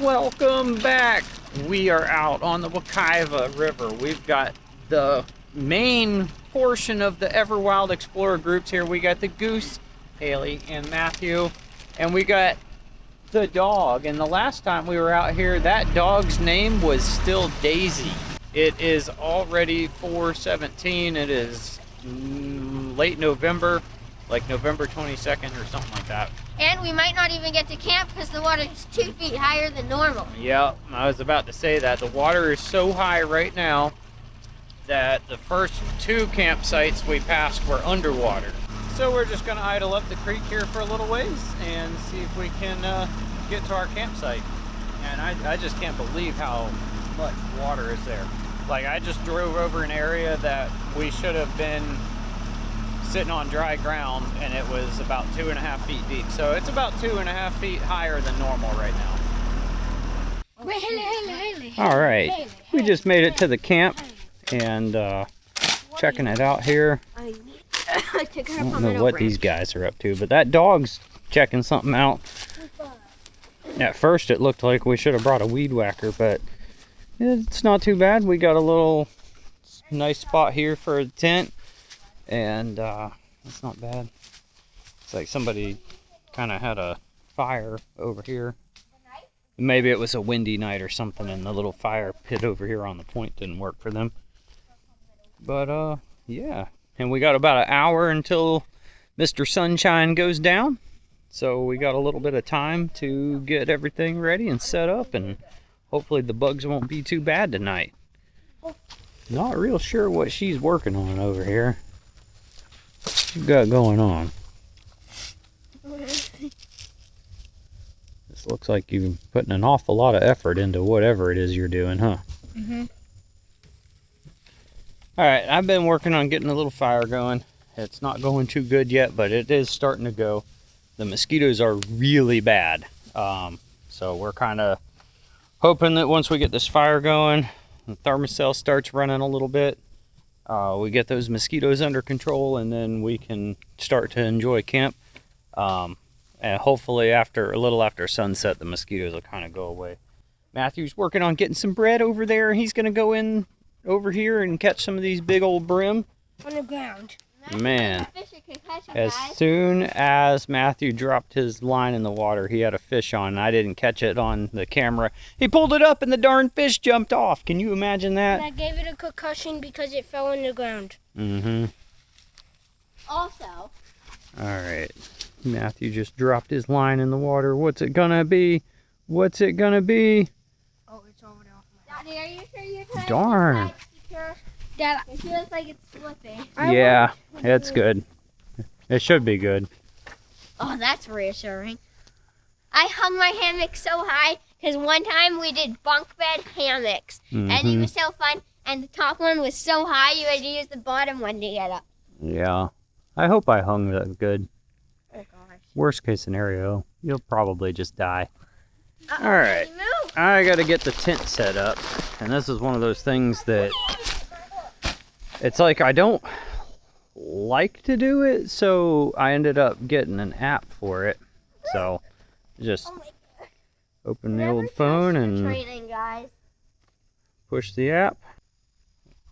Welcome back. We are out on the Wekiva River. We've got the main portion of the Everwild Explorer groups here. We got the Goose, Haley, and Matthew, and we got the dog. And the last time we were out here, that dog's name was still Daisy. It is already 4/17. It is late November, like November 22nd or something like that. And we might not even get to camp because the water is 2 feet higher than normal. Yeah, I was about to say that. The water is so high right now that the first 2 campsites we passed were underwater. So we're just going to idle up the creek here for a little ways and see if we can get to our campsite. And I just can't believe how much water is there. Like, I just drove over an area that we should have been sitting on dry ground, and it was about 2.5 feet deep. So it's about 2.5 feet higher than normal right now. Haley. All right, we just made it to the camp and checking it out here. I don't know what these guys are up to, but that dog's checking something out. At first it looked like we should have brought a weed whacker, but it's not too bad. We got a little nice spot here for a tent, and it's not bad. It's like somebody kind of had a fire over here. Maybe it was a windy night or something, and the little fire pit over here on the point didn't work for them. But yeah, and we got about an hour until Mr. Sunshine goes down, so we got a little bit of time to get everything ready and set up, and hopefully the bugs won't be too bad tonight. Not real sure what she's working on over here. What you got going on? This looks like you're putting an awful lot of effort into whatever it is you're doing, huh? Mm-hmm. Alright, I've been working on getting a little fire going. It's not going too good yet, but it is starting to go. The mosquitoes are really bad. So we're kind of hoping that once we get this fire going, the thermocell starts running a little bit, we get those mosquitoes under control, and then we can start to enjoy camp. And hopefully a little after sunset, the mosquitoes will kind of go away. Matthew's working on getting some bread over there. He's going to go in over here and catch some of these big old brim. On the ground. Man, as soon as Matthew dropped his line in the water, he had a fish on, and I didn't catch it on the camera. He pulled it up and the darn fish jumped off. Can you imagine that? And I gave it a concussion because it fell on the ground. Mm-hmm. Also. All right. Matthew just dropped his line in the water. What's it gonna be? What's it gonna be? Oh, it's over there. Daddy, are you sure you're trying Darn. to secure? Dad, it feels like it's slipping. Yeah, it's good. It should be good. Oh, that's reassuring. I hung my hammock so high because one time we did bunk bed hammocks. And it was so fun. And the top one was so high you had to use the bottom one to get up. Yeah. I hope I hung that good. Oh, gosh. Worst case scenario, you'll probably just die. All right. I got to get the tent set up. And this is one of those things that it's like I don't like to do it, so I ended up getting an app for it. So just open the old phone and push the app,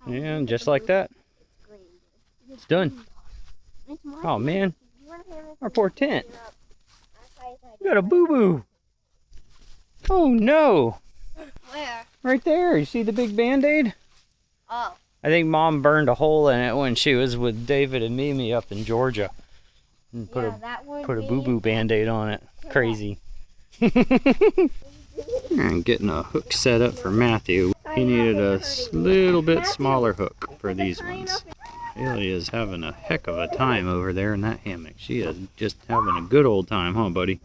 and just like that, it's done. Oh man, our poor tent. We got a boo-boo. Oh no. Where? Right there. You see the big Band-Aid? Oh. I think Mom burned a hole in it when she was with David and Mimi up in Georgia. And put a boo-boo Band-Aid on it. Crazy. I'm getting a hook set up for Matthew. He needed a little bit smaller hook for these ones. Haley is having a heck of a time over there in that hammock. She is just having a good old time, huh, buddy?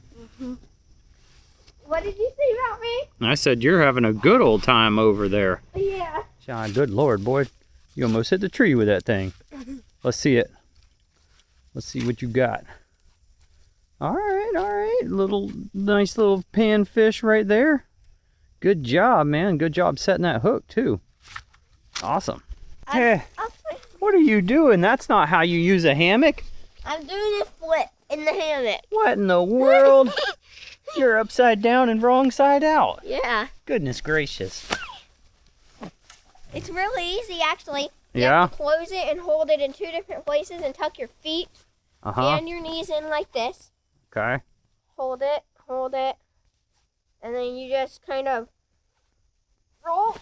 What did you say about me? I said you're having a good old time over there. Yeah. John, good Lord, boy. You almost hit the tree with that thing. Let's see it. Let's see what you got. All right. Nice little panfish right there. Good job, man. Good job setting that hook, too. Awesome. Hey, what are you doing? That's not how you use a hammock. I'm doing a flip in the hammock. What in the world? You're upside down and wrong side out. Yeah. Goodness gracious. It's really easy, actually. You Yeah? have to close it and hold it in 2 different places and tuck your feet and your knees in like this. Okay. Hold it, and then you just kind of roll.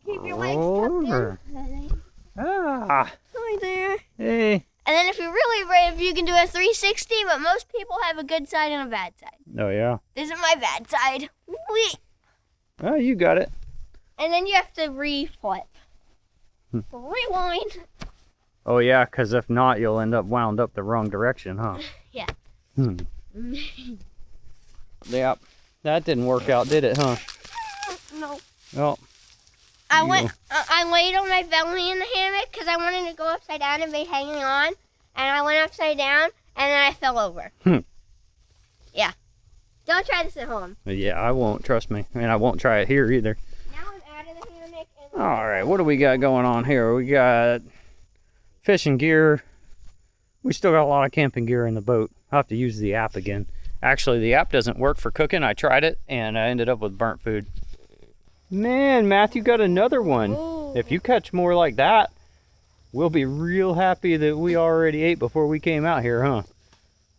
Keep your legs Over. tucked in. Ah. Right there. Hey. And then if you're really brave, you can do a 360, but most people have a good side and a bad side. Oh, yeah. This is my bad side. Whee! Oh, you got it. And then you have to re-flip. Rewind. Oh, yeah, because if not, you'll end up wound up the wrong direction, huh? Yeah. Yep. That didn't work out, did it, huh? No. Well. I laid on my belly in the hammock because I wanted to go upside down and be hanging on. And I went upside down, and then I fell over. Yeah. Don't try this at home. Yeah, I won't, trust me. And I won't try it here either. Now I'm out of the hammock. And All right, what do we got going on here? We got fishing gear. We still got a lot of camping gear in the boat. I'll have to use the app again. Actually, the app doesn't work for cooking. I tried it, and I ended up with burnt food. Man, Matthew got another one. Ooh. If you catch more like that, we'll be real happy that we already ate before we came out here, huh?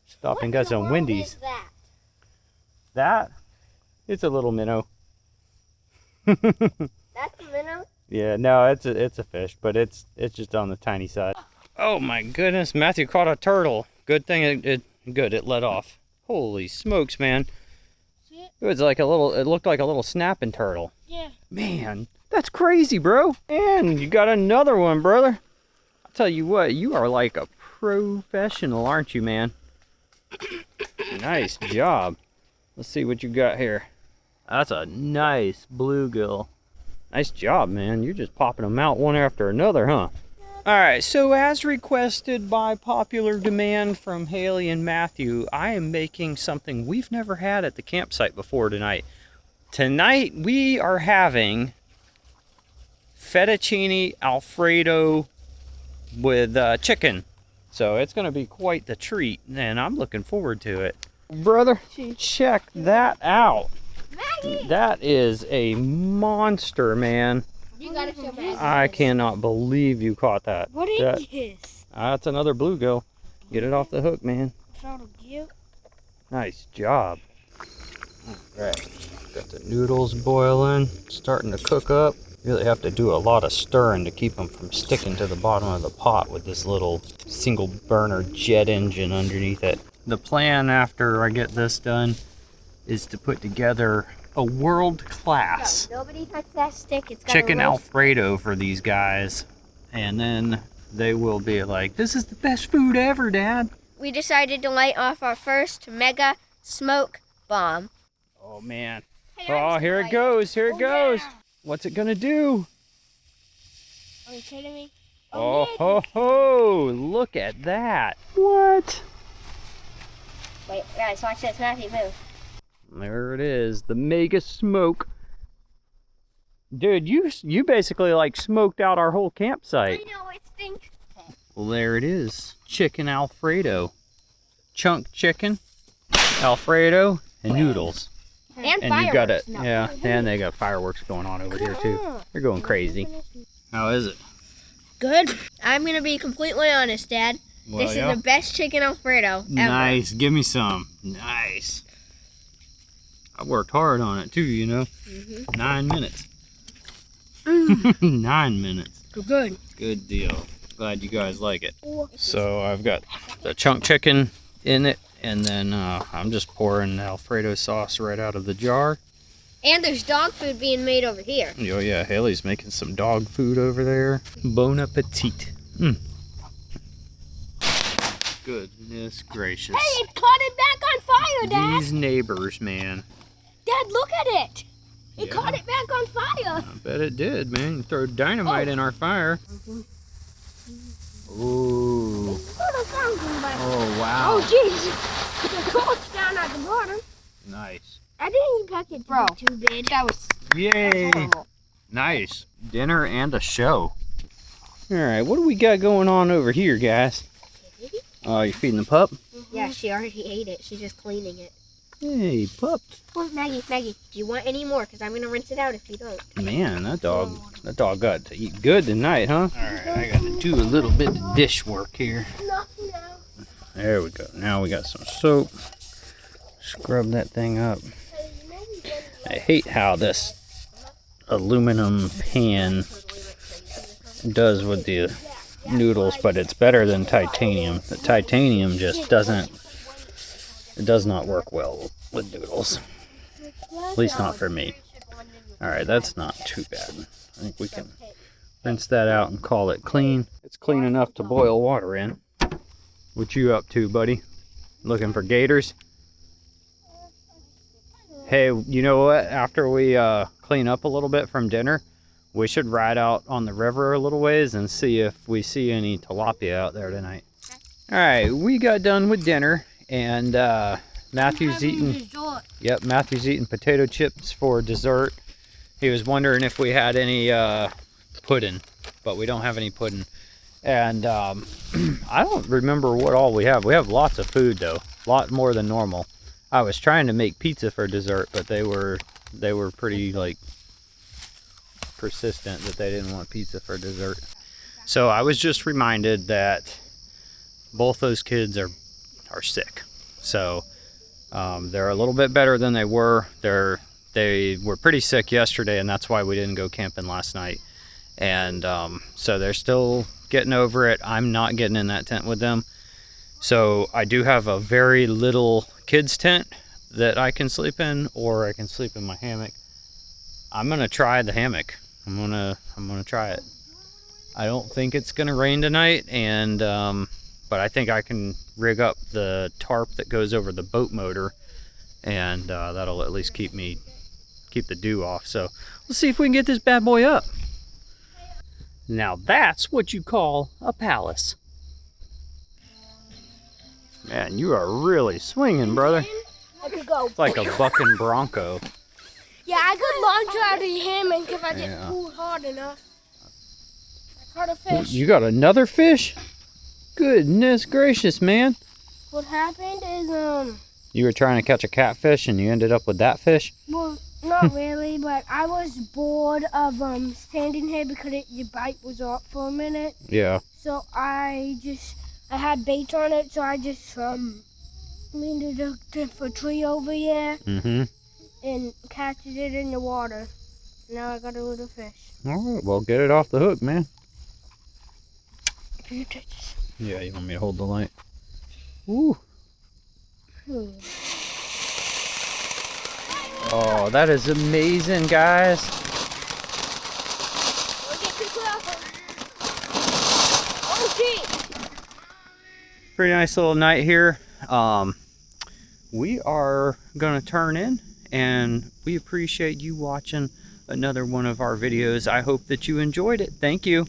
Stopped and got some Wendy's. What is That? It's a little minnow. that? That's a minnow? Yeah, no, it's a fish, but it's just on the tiny side. Oh my goodness, Matthew caught a turtle. Good thing it let off. Holy smokes, man. It was like it looked like a little snapping turtle. Yeah. Man, that's crazy, bro. And you got another one, brother. I'll tell you what, you are like a professional, aren't you, man? Nice job. Let's see what you got here. That's a nice bluegill. Nice job, man. You're just popping them out one after another, huh? All right, so as requested by popular demand from Haley and Matthew, I am making something we've never had at the campsite before tonight. Tonight we are having fettuccine Alfredo with chicken. So it's gonna be quite the treat, and I'm looking forward to it. Brother, check that out. Maggie! That is a monster, man. You gotta show Maggie. I cannot believe you caught that. What is this? That's another bluegill. Get it off the hook, man. Gill. Nice job. All right, got the noodles boiling, starting to cook up. Really have to do a lot of stirring to keep them from sticking to the bottom of the pot with this little single burner jet engine underneath it. The plan after I get this done is to put together a world-class Nobody touch that stick. It's got chicken Alfredo for these guys, and then they will be like, this is the best food ever, Dad. We decided to light off our first mega smoke bomb. Oh man. Hey, I'm Oh, just here it light- goes, here it goes. yeah. What's it gonna do? Are you kidding me? Oh ho ho, look at that. What? Wait, guys, watch this. Matthew, move. There it is, the mega smoke. Dude, you basically like smoked out our whole campsite. I know, it stinks. Well, there it is, chicken Alfredo. Chunk chicken, Alfredo, and noodles. And And you got it, fireworks. No. yeah, and they got fireworks going on over here too. They're going crazy. How is it? Good. I'm gonna be completely honest, Dad. Well, This yeah. is the best chicken Alfredo ever. Nice, give me some. Nice. I worked hard on it too, you know. 9 minutes. 9 minutes. Good. Good deal. Glad you guys like it. So I've got the chunk chicken in it, and then I'm just pouring Alfredo sauce right out of the jar. And there's dog food being made over here. Oh yeah, Haley's making some dog food over there. Bon appetit. Goodness gracious. Hey, it caught it back on fire, Dad. These neighbors, man. Dad, look at it. It Yeah. caught it back on fire. I bet it did, man. You throw dynamite in our fire. Ooh. Oh, wow. Oh, jeez. The coat's down at the bottom. Nice. I didn't pack it Bro. too big. That was Yay. horrible. Nice. Dinner and a show. All right, what do we got going on over here, guys? Oh, you feeding the pup? Yeah, she already ate it. She's just cleaning it. Hey, pup. Well, Maggie, do you want any more? Because I'm going to rinse it out if you don't. Man, that dog got to eat good tonight, huh? Alright, I got to do a little bit of dish work here. Nothing else. There we go. Now we got some soap. Scrub that thing up. I hate how this aluminum pan does with the noodles, but it's better than titanium. The titanium just does not work well with noodles. At least not for me. Alright, that's not too bad. I think we can rinse that out and call it clean. It's clean enough to boil water in. What you up to, buddy? Looking for gators? Hey, you know what? After we clean up a little bit from dinner, we should ride out on the river a little ways and see if we see any tilapia out there tonight. Alright, we got done with dinner, and Matthew's eating potato chips for dessert. He was wondering if we had any pudding, but we don't have any pudding. And I don't remember what all we have. We have lots of food though, a lot more than normal. I was trying to make pizza for dessert, but they were pretty like persistent that they didn't want pizza for dessert. So I was just reminded that both those kids are sick. So they're a little bit better than they were. They were pretty sick yesterday, and that's why we didn't go camping last night. And so they're still getting over it. I'm not getting in that tent with them. So I do have a very little kids tent that I can sleep in, or I can sleep in my hammock. I'm gonna try the hammock. I'm gonna try it. I don't think it's gonna rain tonight, and but I think I can rig up the tarp that goes over the boat motor, and that'll at least keep the dew off. So let's see if we can get this bad boy up. Now that's what you call a palace. Man, you are really swinging, brother. I could go. It's like a bucking bronco. Yeah, I could launch out of the hammock if I didn't pull hard enough. I caught a fish. You got another fish? Goodness gracious, man. What happened is, You were trying to catch a catfish and you ended up with that fish? well, not really, but I was bored of standing here because your bite was off for a minute. Yeah. So I had bait on it, so I just leaned it up to a tree over here and catched it in the water. Now I got a little fish. All right, well, get it off the hook, man. Can you touch this? Yeah, you want me to hold the light? Ooh. Oh, that is amazing, guys. Oh, gee. Pretty nice little night here. We are gonna turn in, and we appreciate you watching another one of our videos. I hope that you enjoyed it. Thank you.